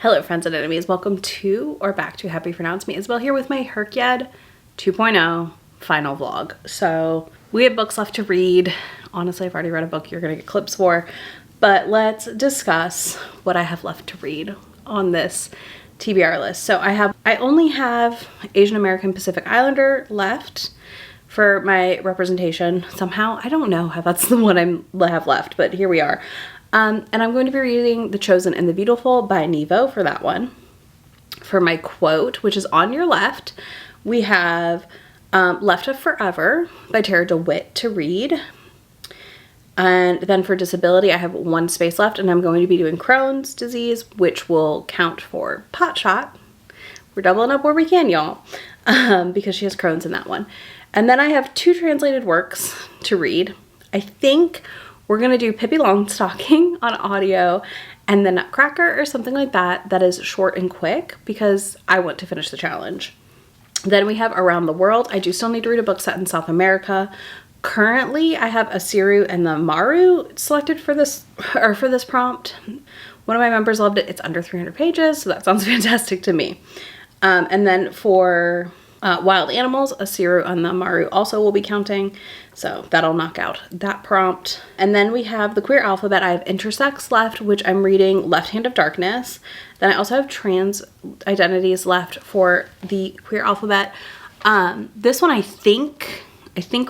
Hello friends and enemies, welcome to or back to Happy Pronounce Me. Isabel here with my Herkyad 2.0 final vlog. So we have books left to read. Honestly, I've already read a book you're gonna get clips for, but let's discuss what I have left to read on this TBR list. So I only have Asian American Pacific Islander left for my representation somehow. I don't know how that's the one I have left, but here we are. And I'm going to be reading The Chosen and the Beautiful by Nevo for that one. For my quote, which is on your left, we have Left of Forever by Tara DeWitt to read. And then for disability, I have one space left, and I'm going to be doing Crohn's disease, which will count for Pot Shot. We're doubling up where we can, y'all, because she has Crohn's in that one. And then I have two translated works to read. I think we're going to do Pippi Longstocking on audio and the Nutcracker or something like that. That is short and quick because I want to finish the challenge. Then we have Around the World. I do still need to read a book set in South America. Currently, I have Asiru and the Maru selected for this prompt. One of my members loved it. It's under 300 pages, so that sounds fantastic to me. And then for Wild Animals, Asiru and the Maru also will be counting, so that'll knock out that prompt. And then we have the Queer Alphabet. I have Intersex left, which I'm reading Left Hand of Darkness. Then I also have Trans Identities left for the Queer Alphabet. This one I think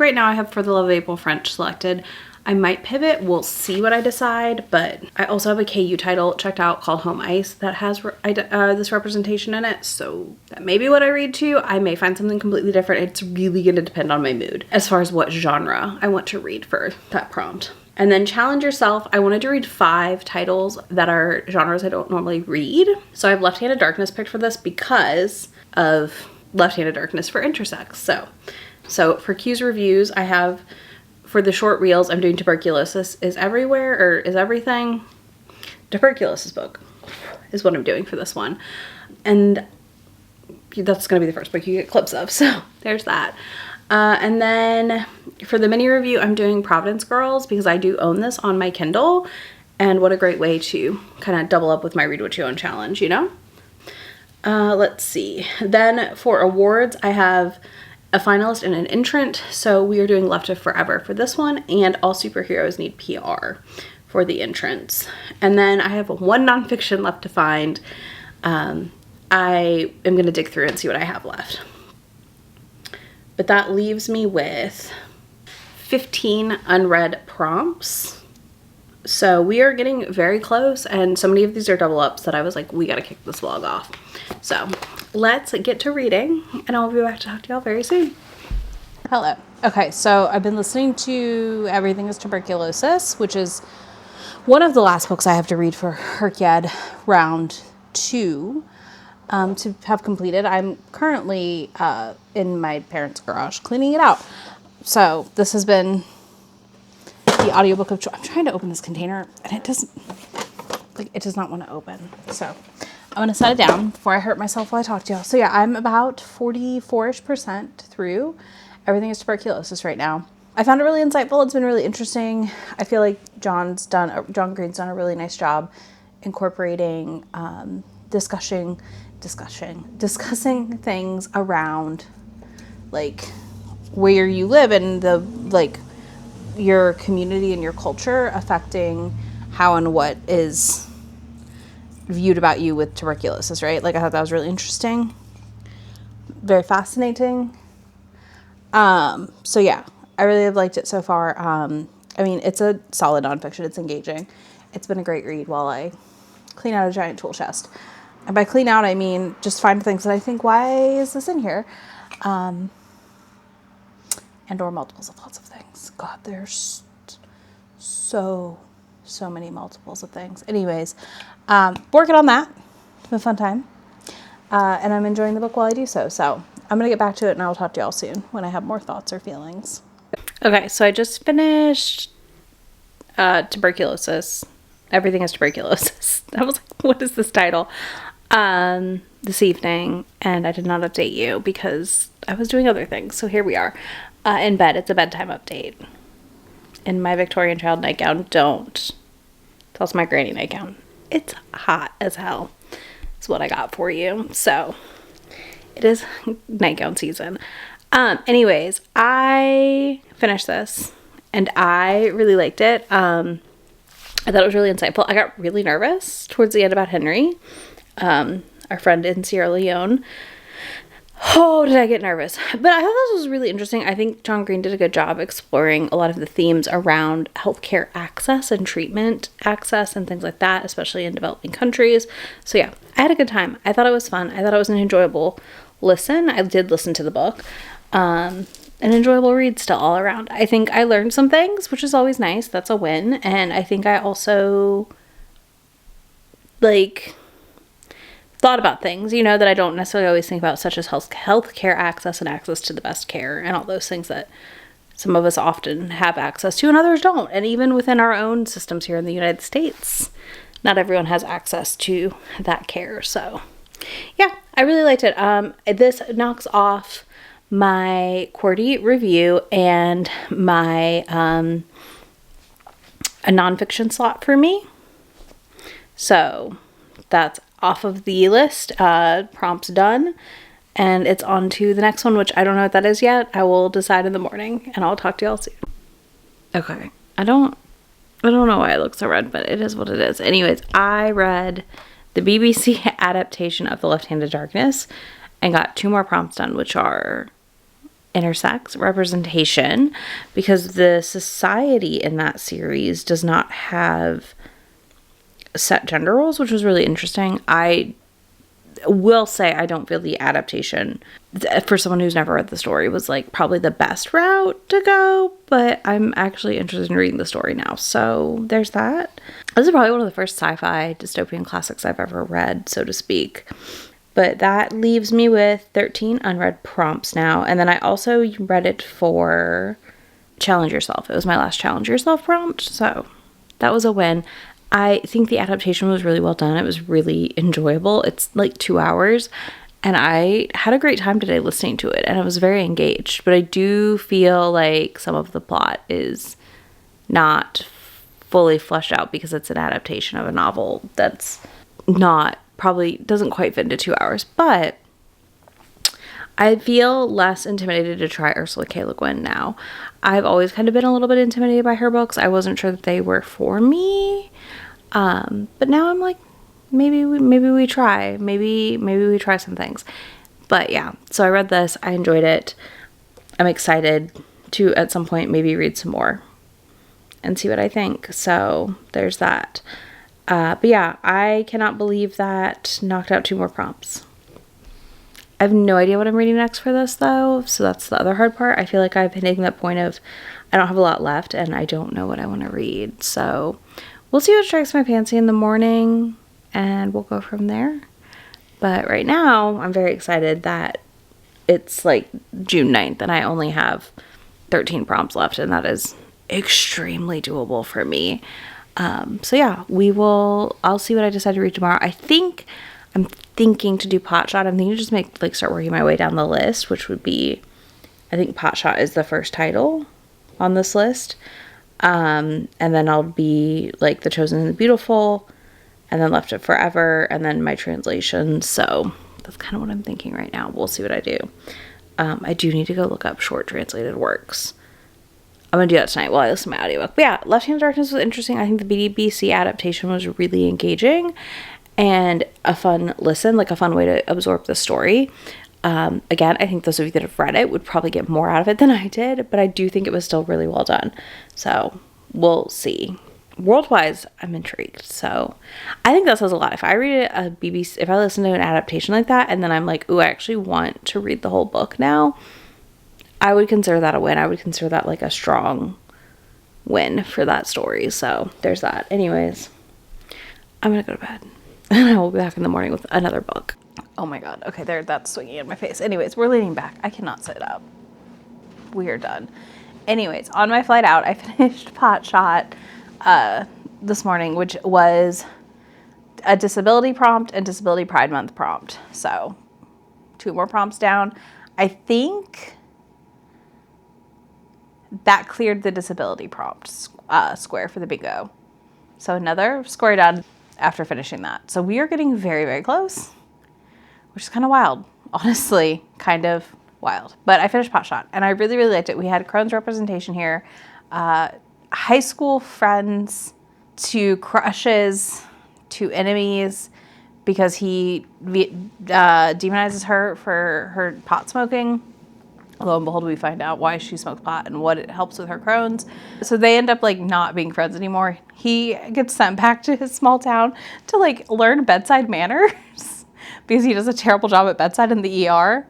right now I have For the Love of April French selected. I might pivot, we'll see what I decide, but I also have a KU title checked out called Home Ice that has this representation in it, so that may be what I read too. I may find something completely different. It's really going to depend on my mood as far as what genre I want to read for that prompt. And then Challenge Yourself, I wanted to read 5 titles that are genres I don't normally read. So I have Left Hand of Darkness picked for this because of Left Hand of Darkness for intersex. So for Q's reviews, I have, for the short reels, I'm doing Tuberculosis is Everywhere, or Is Everything? Tuberculosis book is what I'm doing for this one. And that's going to be the first book you get clips of, so there's that. And then for the mini review, I'm doing Providence Girls because I do own this on my Kindle. And what a great way to kind of double up with my Read What You Own challenge, you know? Let's see. Then for awards, I have a finalist and an entrant, so we are doing Left of Forever for this one, and All Superheroes Need PR for the entrants. And then I have one nonfiction left to find. I am going to dig through and see what I have left. But that leaves me with 15 unread prompts. So we are getting very close, and so many of these are double ups that I was like, we got to kick this vlog off. So let's get to reading, and I'll be back to talk to y'all very soon. Hello. Okay, so I've been listening to Everything is Tuberculosis, which is one of the last books I have to read for Herkyad round 2 to have completed. I'm currently in my parents' garage cleaning it out. So this has been the audiobook of choice. I'm trying to open this container, and it does not want to open. So I'm going to set it down before I hurt myself while I talk to y'all. So yeah, I'm about 44% through Everything is Tuberculosis right now. I found it really insightful. It's been really interesting. I feel like John Green's done a really nice job incorporating, discussing things around like where you live and the like your community and your culture affecting how and what is viewed about you with tuberculosis, right? Like I thought that was really interesting, very fascinating. So yeah, I really have liked it so far. I mean, it's a solid nonfiction. It's engaging. It's been a great read while I clean out a giant tool chest. And by clean out, I mean just find things that I think, why is this in here? And or multiples of lots of things. God, there's so many multiples of things. Anyways, working on that. It's been a fun time. And I'm enjoying the book while I do so. So I'm going to get back to it, and I'll talk to y'all soon when I have more thoughts or feelings. Okay, so I just finished Tuberculosis. Everything is Tuberculosis. I was like, what is this title? This evening, and I did not update you because I was doing other things. So here we are. In bed. It's a bedtime update. In my Victorian child nightgown. Don't. It's also my granny nightgown. It's hot as hell. is what I got for you. So it is nightgown season. Anyways, I finished this and I really liked it. I thought it was really insightful. I got really nervous towards the end about Henry, our friend in Sierra Leone. Oh, did I get nervous? But I thought this was really interesting. I think John Green did a good job exploring a lot of the themes around healthcare access and treatment access and things like that, especially in developing countries. So yeah, I had a good time. I thought it was fun. I thought it was an enjoyable listen. I did listen to the book. An enjoyable read still all around. I think I learned some things, which is always nice. That's a win. And I think I also thought about things, that I don't necessarily always think about, such as healthcare access and access to the best care and all those things that some of us often have access to and others don't. And even within our own systems here in the United States, not everyone has access to that care. So yeah, I really liked it. This knocks off my QWERTY review and my a nonfiction slot for me. So that's off of the list. Prompts done, and it's on to the next one, which I don't know what that is yet. I will decide in the morning, and I'll talk to y'all soon. Okay, I don't know why I look so red, but it is what it is. Anyways, I read the BBC adaptation of The Left-Handed Darkness and got 2 more prompts done, which are intersex representation, because the society in that series does not have set gender roles, which was really interesting. I will say I don't feel the adaptation, for someone who's never read the story, was probably the best route to go, but I'm actually interested in reading the story now. So there's that. This is probably one of the first sci-fi dystopian classics I've ever read, so to speak. But that leaves me with 13 unread prompts now. And then I also read it for Challenge Yourself. It was my last Challenge Yourself prompt, so that was a win. I think the adaptation was really well done. It was really enjoyable. It's 2 hours, and I had a great time today listening to it, and I was very engaged. But I do feel like some of the plot is not fully fleshed out because it's an adaptation of a novel that's probably doesn't quite fit into 2 hours. But I feel less intimidated to try Ursula K. Le Guin now. I've always kind of been a little bit intimidated by her books. I wasn't sure that they were for me. But now I'm maybe we try. Maybe we try some things. But yeah, so I read this. I enjoyed it. I'm excited to, at some point, maybe read some more and see what I think. So there's that. But yeah, I cannot believe that knocked out 2 more prompts. I have no idea what I'm reading next for this, though, so that's the other hard part. I feel like I've been hitting that point of I don't have a lot left, and I don't know what I want to read. So we'll see what strikes my fancy in the morning, and we'll go from there. But right now, I'm very excited that it's June 9th, and I only have 13 prompts left, and that is extremely doable for me. So yeah, I'll see what I decide to read tomorrow. I'm thinking to do Potshot. I'm thinking to just start working my way down the list, which would be, I think Potshot is the first title on this list. And then I'll be The Chosen and the Beautiful, and then Left It Forever, and then my translation. So that's kind of what I'm thinking right now. We'll see what I do. I do need to go look up short translated works. I'm going to do that tonight while I listen to my audiobook. But yeah, Left-Handed Darkness was interesting. I think the BBC adaptation was really engaging and a fun listen, a fun way to absorb the story. Again, I think those of you that have read it would probably get more out of it than I did, but I do think it was still really well done. So we'll see. World-wise, I'm intrigued. So I think that says a lot. If I read if I listen to an adaptation like that, and then I'm ooh, I actually want to read the whole book now, I would consider that a win. I would consider that a strong win for that story. So there's that. Anyways, I'm going to go to bed. And I will be back in the morning with another book. Oh my god. Okay, that's swinging in my face. Anyways, we're leaning back. I cannot sit up. We are done. Anyways, on my flight out, I finished Potshot this morning, which was a disability prompt and Disability Pride Month prompt. So 2 more prompts down. I think that cleared the disability prompt square for the bingo. So another square done after finishing that. So we are getting very, very close. which is kind of wild. Honestly, kind of wild. But I finished Pot Shot, and I really, really liked it. We had Crohn's representation here. High school friends to crushes to enemies because he demonizes her for her pot smoking. Lo and behold, we find out why she smokes pot and what it helps with her Crohn's. So they end up like not being friends anymore. He gets sent back to his small town to like learn bedside manners because he does a terrible job at bedside in the ER.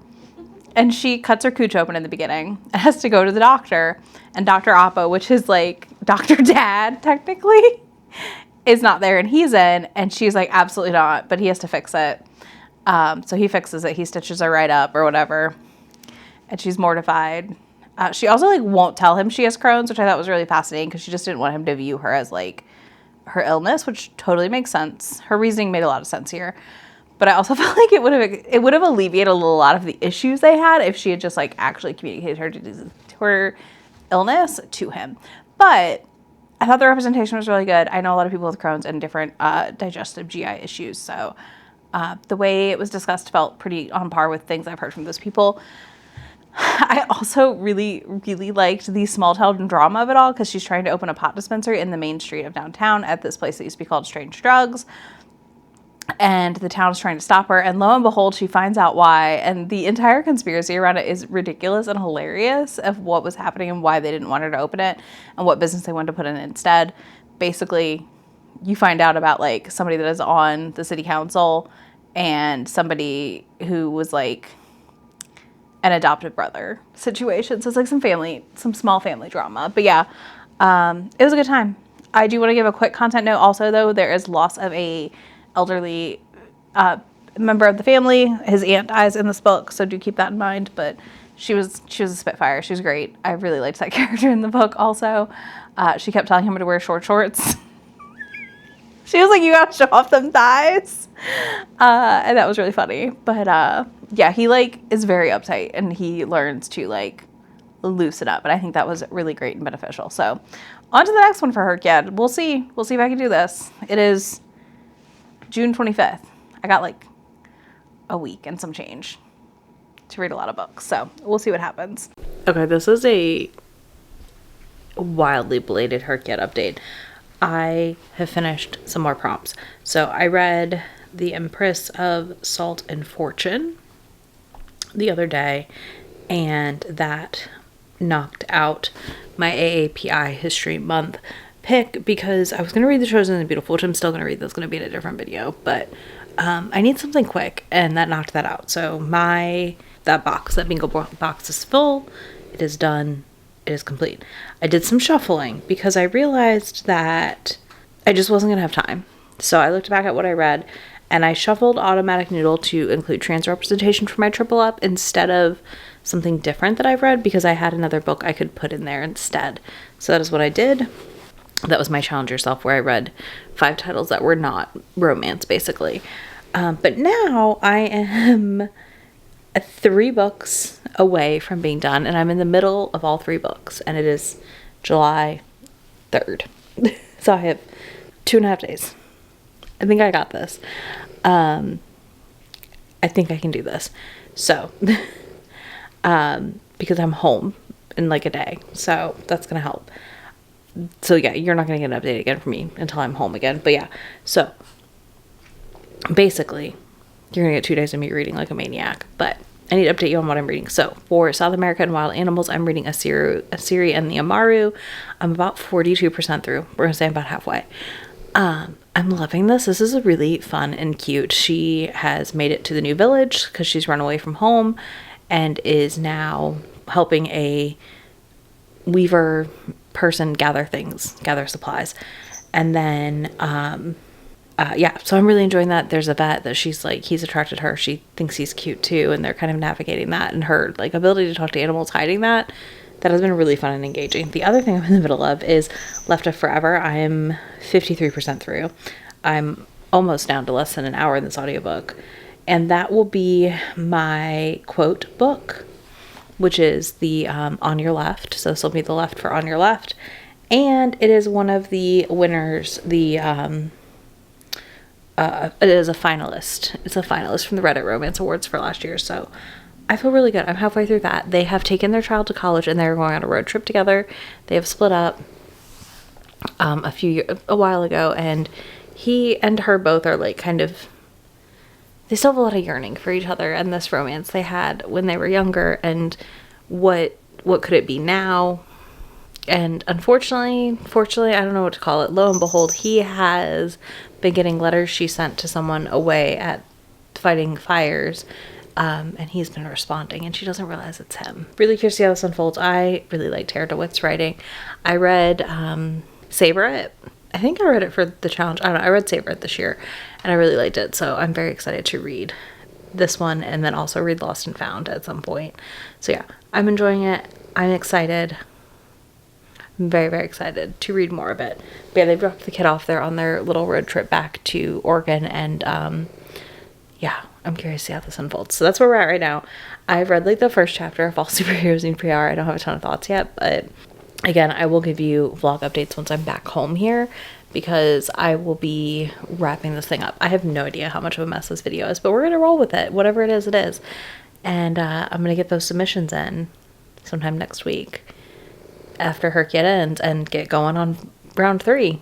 And she cuts her cooch open in the beginning and has to go to the doctor. And Dr. Appa, which is like Dr. Dad technically, is not there and he's in. And she's like, absolutely not, but he has to fix it. So he fixes it. He stitches her right up or whatever. And she's mortified. She also like won't tell him she has Crohn's, which I thought was really fascinating because she just didn't want him to view her as like her illness, which totally makes sense. Her reasoning made a lot of sense here. But I also felt like it would have alleviated a lot of the issues they had if she had just like actually communicated her illness to him. But I thought the representation was really good. I know a lot of people with Crohn's and different digestive GI issues, so the way it was discussed felt pretty on par with things I've heard from those people. I also really, really liked the small town drama of it all because she's trying to open a pot dispensary in the main street of downtown at this place that used to be called Strange Drugs. And the town is trying to stop her. And lo and behold, she finds out why. And the entire conspiracy around it is ridiculous and hilarious of what was happening and why they didn't want her to open it and what business they wanted to put in instead. Basically, you find out about like somebody that is on the city council and somebody who was like an adopted brother situation. So it's like some small family drama. But yeah, it was a good time. I do want to give a quick content note also, though. There is loss of a elderly member of the family. His aunt dies in this book, so do keep that in mind. But she was a Spitfire. She was great. I really liked that character in the book also. She kept telling him to wear short shorts. She was like, you gotta show off them thighs. And that was really funny. But yeah, he like is very uptight and he learns to like loosen up. And I think that was really great and beneficial. So on to the next one for her, kid. We'll see. We'll see if I can do this. It is June 25th. I got like a week and some change to read a lot of books. So we'll see what happens. Okay, this is a wildly belated Herkett update. I have finished some more prompts. So I read The Empress of Salt and Fortune the other day, and that knocked out my AAPI History Month pick because I was going to read The Chosen and the Beautiful, which I'm still going to read. That's going to be in a different video, but I need something quick, and that knocked that out. So that bingo box is full. It is done. It is complete. I did some shuffling because I realized that I just wasn't going to have time. So I looked back at what I read and I shuffled Automatic Noodle to include trans representation for my triple up instead of something different that I've read because I had another book I could put in there instead. So that is what I did. That was my Challenge Yourself, where I read 5 titles that were not romance, basically. But now I am 3 books away from being done, and I'm in the middle of all 3 books, and it is July 3rd. So I have 2.5 days. I think I got this. I think I can do this. So, because I'm home in like a day, so that's going to help. So yeah, you're not going to get an update again from me until I'm home again. But yeah, so basically, you're going to get 2 days of me reading like a maniac, but I need to update you on what I'm reading. So for South America and Wild Animals, I'm reading Asiri and the Amaru. I'm about 42% through. We're going to say I'm about halfway. I'm loving this. This is really fun and cute. She has made it to the new village because she's run away from home and is now helping a weaver person gather supplies. And then, yeah, so I'm really enjoying that. There's a vet that she's like, he's attracted to her. She thinks he's cute too. And they're kind of navigating that, and her like ability to talk to animals, hiding that has been really fun and engaging. The other thing I'm in the middle of is Left of Forever. I am 53% through. I'm almost down to less than an hour in this audiobook. And that will be my quote book, which is the On Your Left. So this will be the left for On Your Left. And it is one of the winners, the it is a finalist. It's a finalist from the Reddit Romance Awards for last year. So I feel really good. I'm halfway through that. They have taken their child to college and they're going on a road trip together. They have split up a while ago, and he and her both are like kind of, they still have a lot of yearning for each other and this romance they had when they were younger, and what could it be now? And fortunately, I don't know what to call it. Lo and behold, he has been getting letters she sent to someone away at fighting fires. And he's been responding, and she doesn't realize it's him. Really curious to see how this unfolds. I really like Tara DeWitt's writing. I read Savor It. I think I read it for the challenge. I don't know. I read Savor It this year, and I really liked it. So I'm very excited to read this one, and then also read Lost and Found at some point. So yeah, I'm enjoying it. I'm excited. I'm very, very excited to read more of it. But yeah, they dropped the kid off there on their little road trip back to Oregon, and yeah, I'm curious to see how this unfolds. So that's where we're at right now. I've read like the first chapter of All Superheroes Need PR. I don't have a ton of thoughts yet, but again, I will give you vlog updates once I'm back home here, because I will be wrapping this thing up. I have no idea how much of a mess this video is, but we're gonna roll with it. Whatever it is, it is. And I'm gonna get those submissions in sometime next week after Herkyet ends and get going on round 3.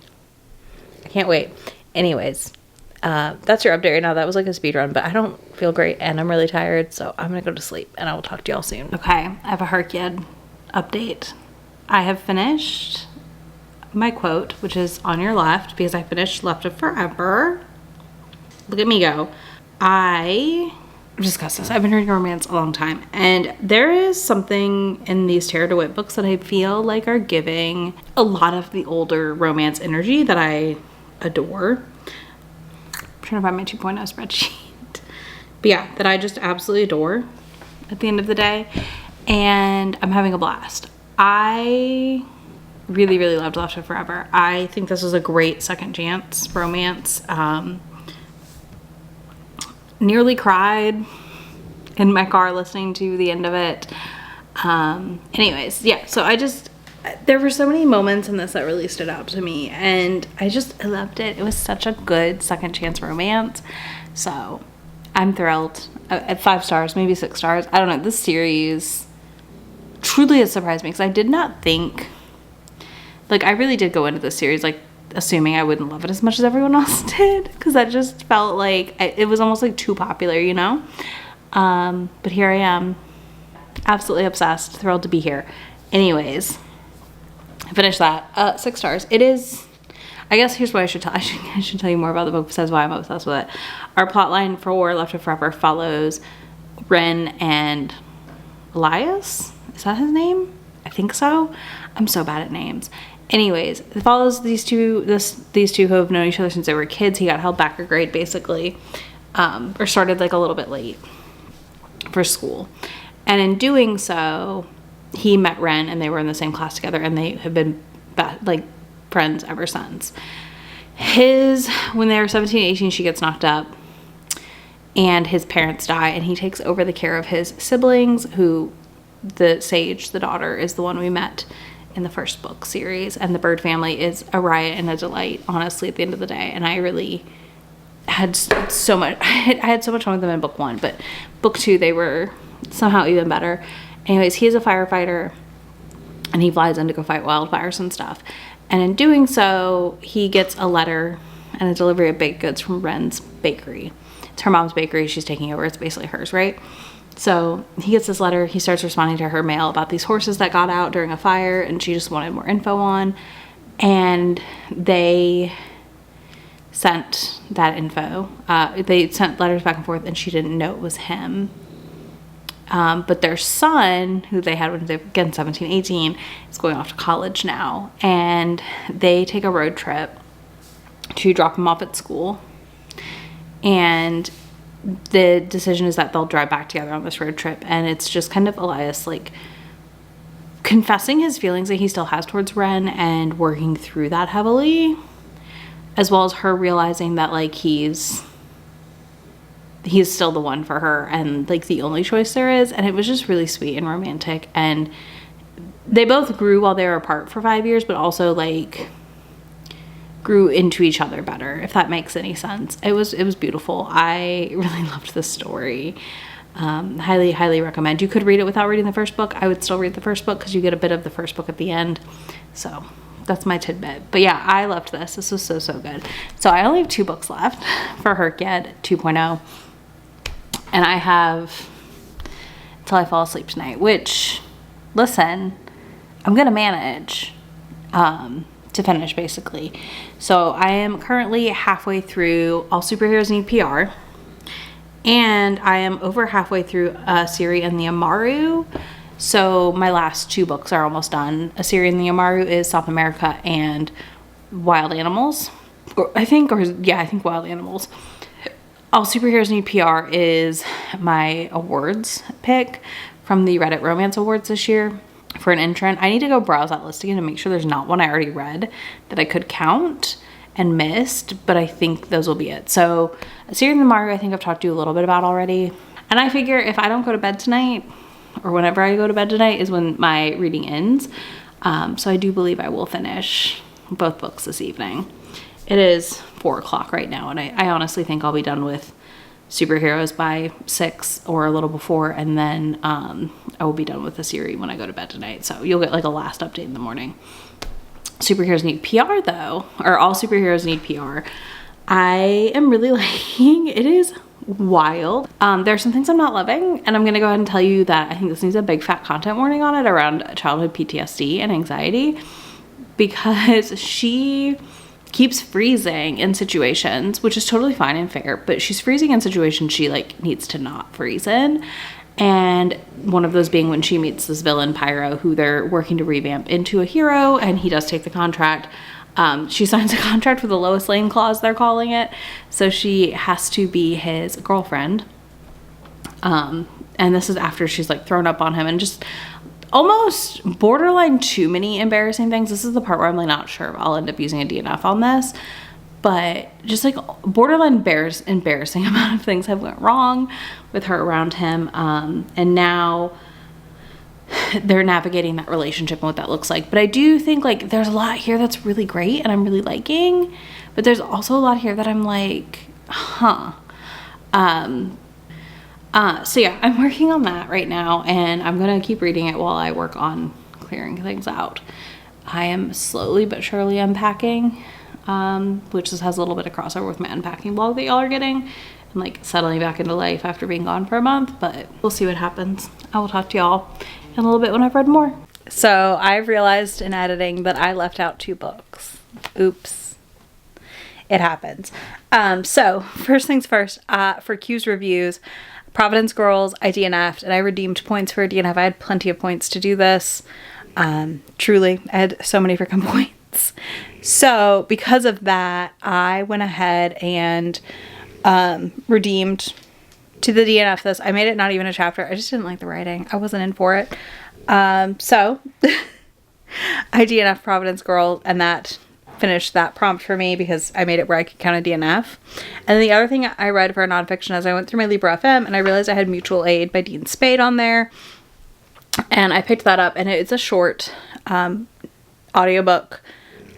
I can't wait. Anyways, that's your update right now. That was like a speed run, but I don't feel great and I'm really tired, so I'm gonna go to sleep and I will talk to y'all soon. Okay, I have a Herkyet update. I have finished my quote, which is on your left, because I finished Left of Forever. Look at me go. I discussed this. I've been reading romance a long time, and there is something in these Tara DeWitt books that I feel like are giving a lot of the older romance energy that I adore. I'm trying to find my 2.0 spreadsheet. But yeah, that I just absolutely adore at the end of the day, and I'm having a blast. I really, really loved Left of Forever. I think this was a great second chance romance. Nearly cried in my car listening to the end of it. Anyways, yeah, so there were so many moments in this that really stood out to me, and I loved it. It was such a good second chance romance. So I'm thrilled. At 5 stars, maybe 6 stars. I don't know. This series truly has surprised me, because I did not think, like, I really did go into this series like assuming I wouldn't love it as much as everyone else did, because that just felt like it was almost like too popular, you know. But here I am, absolutely obsessed, thrilled to be here. Anyways, I finished that. 6 stars. It is, I guess here's what I should tell you more about the book besides why I'm obsessed with it. Our plotline for Left of Forever follows Ren and Elias. Is that his name? I think so. I'm so bad at names. Anyways, it follows these two who have known each other since they were kids. He got held back a grade basically, or started like a little bit late for school. And in doing so, he met Ren and they were in the same class together, and they have been like friends ever since. When they were 17, 18, she gets knocked up and his parents die, and he takes over the care of his siblings, who the Sage, the daughter, is the one we met in the first book series, and the Bird family is a riot and a delight, honestly, at the end of the day. And I really had so much, I had so much fun with them in book 1, but book 2 they were somehow even better. Anyways, he is a firefighter and he flies in to go fight wildfires and stuff, and in doing so he gets a letter and a delivery of baked goods from Ren's bakery. It's her mom's bakery, she's taking over, it's basically hers, right? So he gets this letter, he starts responding to her mail about these horses that got out during a fire and she just wanted more info on, and they sent that info. They sent letters back and forth, and she didn't know it was him. But their son, who they had when they were, again, 17, 18, is going off to college now, and they take a road trip to drop him off at school, and the decision is that they'll drive back together on this road trip. And it's just kind of Elias like confessing his feelings that he still has towards Ren and working through that heavily, as well as her realizing that like he's still the one for her and like the only choice there is. And it was just really sweet and romantic, and they both grew while they were apart for 5 years, but also like grew into each other better, if that makes any sense. It was beautiful. I really loved this story. Highly recommend. You could read it without reading the first book. I would still read the first book because you get a bit of the first book at the end. So that's my tidbit. But yeah, I loved this. This was so good. So I only have 2 books left for Herkyed 2.0. And I have till I fall asleep tonight, which, listen, I'm going to manage to finish, basically. So I am currently halfway through All Superheroes Need PR. And I am over halfway through Asiri and the Amaru. So my last 2 books are almost done. Asiri and the Amaru is South America and Wild Animals. I think Wild Animals. All Superheroes Need PR is my awards pick from the Reddit Romance Awards this year for an entrant. I need to go browse that list again to make sure there's not one I already read that I could count and missed, but I think those will be it. So Asiri and the Amaru, I think I've talked to you a little bit about already. And I figure if I don't go to bed tonight, or whenever I go to bed tonight is when my reading ends. So I do believe I will finish both books this evening. It is 4 o'clock right now, and I honestly think I'll be done with superheroes by 6 or a little before, and then I will be done with the series when I go to bed tonight. So you'll get like a last update in the morning. Superheroes Need PR though, or All Superheroes Need PR. I am really liking. It is wild. There's some things I'm not loving, and I'm gonna go ahead and tell you that I think this needs a big fat content warning on it around childhood PTSD and anxiety, because she keeps freezing in situations, which is totally fine and fair, but she's freezing in situations she like needs to not freeze in. And one of those being when she meets this villain Pyro, who they're working to revamp into a hero, and he does take the contract. She signs a contract with the Lois Lane clause, they're calling it. So she has to be his girlfriend. And this is after she's like thrown up on him and just almost borderline too many embarrassing things. This is the part where I'm like not sure if I'll end up using a DNF on this. But just like borderline embarrassing amount of things have went wrong with her around him. And now they're navigating that relationship and what that looks like. But I do think like there's a lot here that's really great and I'm really liking. But there's also a lot here that I'm like, huh. So yeah, I'm working on that right now, and I'm gonna keep reading it while I work on clearing things out. I am slowly but surely unpacking. Which just has a little bit of crossover with my unpacking blog that y'all are getting, and like settling back into life after being gone for a month, but we'll see what happens. I will talk to y'all in a little bit when I've read more. So I've realized in editing that I left out 2 books. Oops. It happens. So first things first, for Q's reviews, Providence Girls, I DNF'd, and I redeemed points for a DNF. I had plenty of points to do this. Truly, I had so many freaking points. So because of that, I went ahead and redeemed to the DNF this. I made it not even a chapter. I just didn't like the writing. I wasn't in for it. So I DNF Providence Girl, and that finished that prompt for me because I made it where I could count a DNF. And the other thing I read for a nonfiction is I went through my Libra FM and I realized I had Mutual Aid by Dean Spade on there. And I picked that up, and it's a short audiobook,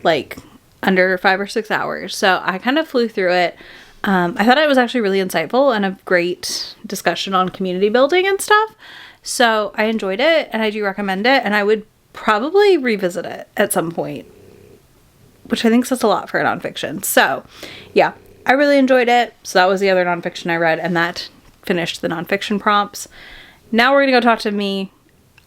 like under 5 or 6 hours. So I kind of flew through it. I thought it was actually really insightful and a great discussion on community building and stuff. So I enjoyed it, and I do recommend it, and I would probably revisit it at some point, which I think says a lot for a nonfiction. So yeah, I really enjoyed it. So that was the other nonfiction I read, and that finished the nonfiction prompts. Now we're gonna go talk to me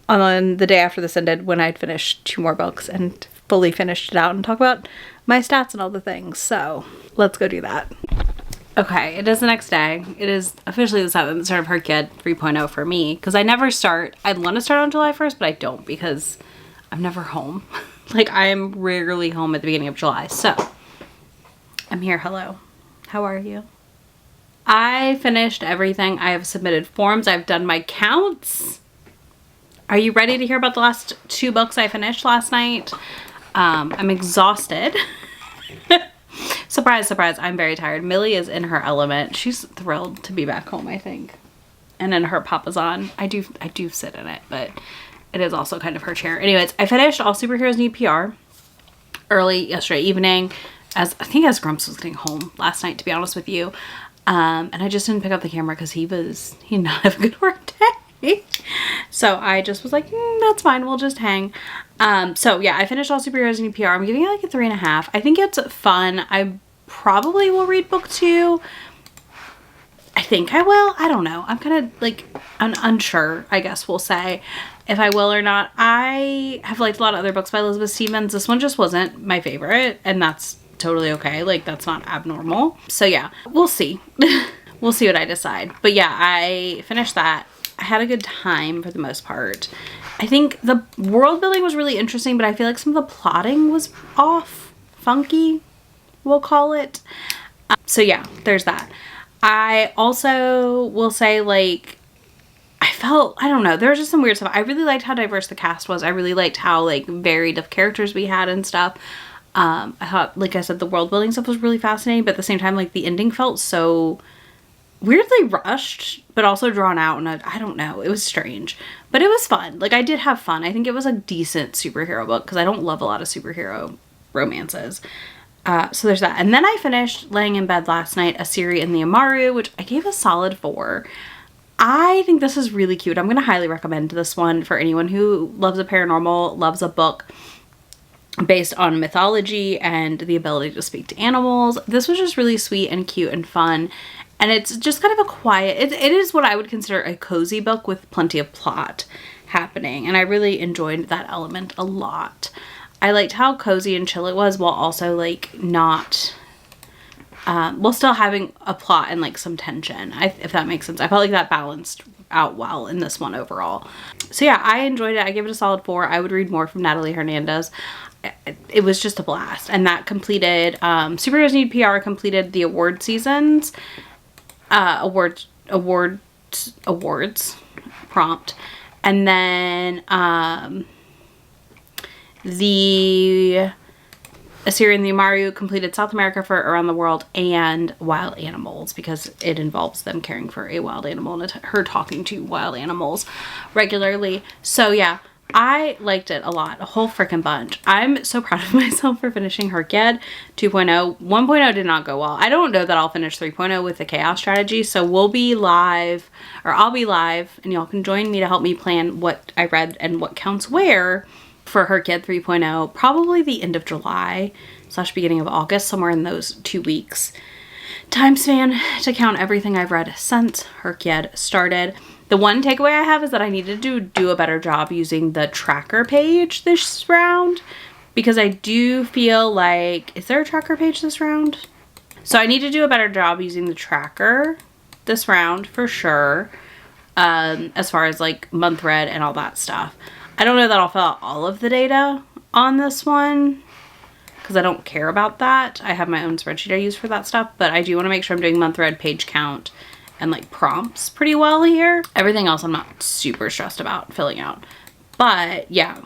on the day after this ended, when I'd finished 2 more books and fully finished it out, and talk about my stats and all the things. So let's go do that. Okay, it is the next day. It is officially the 7th, start of Herkyed 3.0 for me, because I never start. I'd want to start on July 1st, but I don't, because I'm never home. Like, I am rarely home at the beginning of July. So I'm here. Hello. How are you? I finished everything. I have submitted forms. I've done my counts. Are you ready to hear about the last 2 books I finished last night? I'm exhausted. Surprise, surprise, I'm very tired. Millie is in her element. She's thrilled to be back home, I think. And then her papa's on. I do sit in it, but it is also kind of her chair. Anyways, I finished All Superheroes Need PR early yesterday evening. as Grumps was getting home last night, to be honest with you. And I just didn't pick up the camera because he did not have a good work day. So I just was like, that's fine, we'll just hang. So yeah, I finished All Superheroes Need PR. I'm giving it like a 3.5. I think it's fun. I probably will read book 2. I think I will. I don't know. I'm kind of like unsure, I guess we'll say, if I will or not. I have liked a lot of other books by Elizabeth Stevens. This one just wasn't my favorite, and that's totally okay. Like, that's not abnormal. So yeah, we'll see. We'll see what I decide. But yeah, I finished that. I had a good time for the most part. I think the world building was really interesting, but I feel like some of the plotting was off, funky, we'll call it. So yeah, there's that. I also will say, like, I don't know, there was just some weird stuff. I really liked how diverse the cast was. I really liked how, like, varied of characters we had and stuff. I thought, like I said, the world building stuff was really fascinating, but at the same time, like, the ending felt so weirdly rushed, but also drawn out, and I don't know, it was strange, but it was fun. Like, I did have fun. I think it was a decent superhero book, because I don't love a lot of superhero romances. So there's that. And then I finished laying in bed last night a series in the Amaru, which I gave a solid 4. I think this is really cute. I'm going to highly recommend this one for anyone who loves a paranormal, loves a book based on mythology and the ability to speak to animals. This was just really sweet and cute and fun. And it's just kind of a quiet, it is what I would consider a cozy book with plenty of plot happening. And I really enjoyed that element a lot. I liked how cozy and chill it was, while also, like, not, while still having a plot and, like, some tension, if that makes sense. I felt like that balanced out well in this one overall. So yeah, I enjoyed it. I gave it a solid 4. I would read more from Natalie Hernandez. It was just a blast. And that completed, Superheroes Need PR completed the award seasons, awards prompt. And then, Assyria and the Amaru completed South America for Around the World and Wild Animals, because it involves them caring for a wild animal and her talking to wild animals regularly. So yeah, I liked it a lot, a whole freaking bunch. I'm so proud of myself for finishing Herkyed 2.0. 1.0 did not go well. I don't know that I'll finish 3.0 with the chaos strategy, so we'll be live, or I'll be live, and y'all can join me to help me plan what I read and what counts where for Herkyed 3.0, probably the end of July / beginning of August, somewhere in those 2 weeks time span to count everything I've read since Herkyed started. The one takeaway I have is that I needed to do a better job using the tracker page this round, because I do feel like, is there a tracker page this round? So I need to do a better job using the tracker this round for sure, as far as like month read and all that stuff. I don't know that I'll fill out all of the data on this one, because I don't care about that. I have my own spreadsheet I use for that stuff, but I do want to make sure I'm doing month read, page count, and like prompts pretty well here. Everything else I'm not super stressed about filling out. But yeah,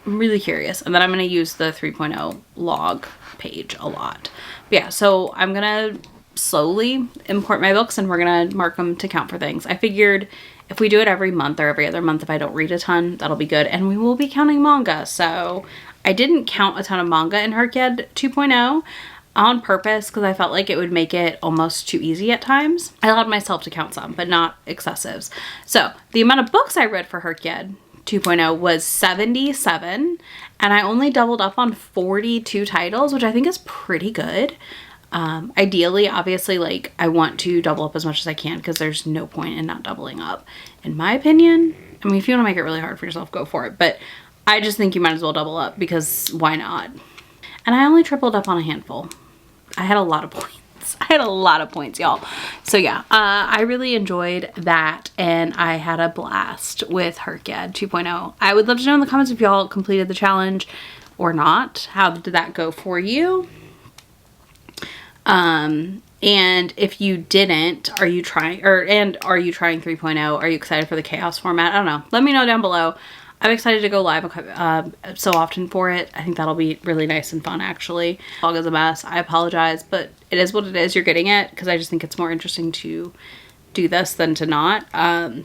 I'm really curious. And then I'm going to use the 3.0 log page a lot. But yeah, so I'm going to slowly import my books, and we're going to mark them to count for things. I figured if we do it every month or every other month, if I don't read a ton, that'll be good. And we will be counting manga. So I didn't count a ton of manga in Herkyed 2.0 on purpose, because I felt like it would make it almost too easy at times. I allowed myself to count some, but not excessives. So the amount of books I read for Herkyed 2.0 was 77, and I only doubled up on 42 titles, which I think is pretty good. Ideally, obviously, like, I want to double up as much as I can, because there's no point in not doubling up, in my opinion. I mean, if you want to make it really hard for yourself, go for it, but I just think you might as well double up, because why not? And I only tripled up on a handful. I had a lot of points. I had a lot of points, y'all. So yeah, I really enjoyed that, and I had a blast with Herkyed 2.0. I would love to know in the comments if y'all completed the challenge or not. How did that go for you? And if you didn't, are you trying 3.0? Are you excited for the chaos format? I don't know. Let me know down below. I'm excited to go live so often for it. I think that'll be really nice and fun, actually. Vlog is a mess. I apologize, but it is what it is. You're getting it, because I just think it's more interesting to do this than to not.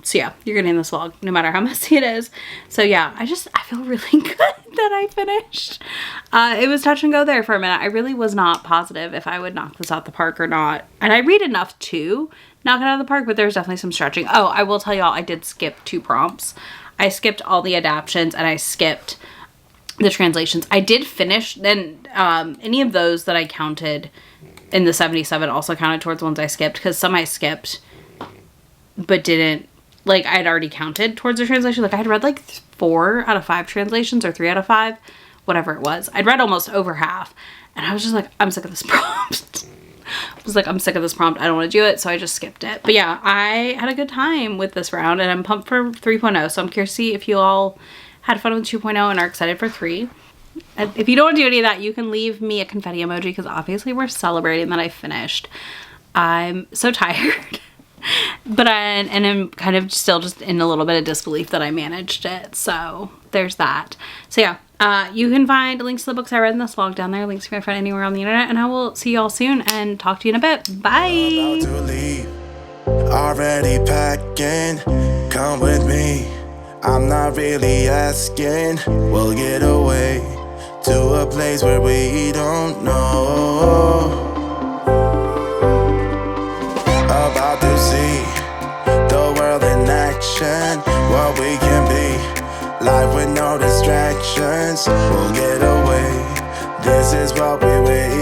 So yeah, you're getting this vlog no matter how messy it is. So yeah, I feel really good that I finished. It was touch and go there for a minute. I really was not positive if I would knock this out the park or not. And I read enough to knock it out of the park, but there's definitely some stretching. Oh, I will tell y'all, I did skip 2 prompts. I skipped all the adaptions and I skipped the translations. I did finish, then any of those that I counted in the 77 also counted towards the ones I skipped, because some I skipped but didn't, like, I had already counted towards the translation. Like, I had read like 4 out of 5 translations or 3 out of 5, whatever it was. I'd read almost over half, and I was just like, I'm sick of this prompt. I was like, I'm sick of this prompt. I don't want to do it, so I just skipped it. But yeah, I had a good time with this round, and I'm pumped for 3.0, so I'm curious to see if you all had fun with 2.0 and are excited for 3. If you don't want to do any of that, you can leave me a confetti emoji, because obviously we're celebrating that I finished. I'm so tired. But I'm kind of still just in a little bit of disbelief that I managed it. So there's that. So yeah, you can find links to the books I read in this vlog down there. Links to my friend anywhere on the internet. And I will see you all soon and talk to you in a bit. Bye. About to leave, already packing. Come with me. I'm not really asking. We'll get away to a place where we don't know. About to see the world in action, what we can be, life with no distractions. We'll get away, this is what we wait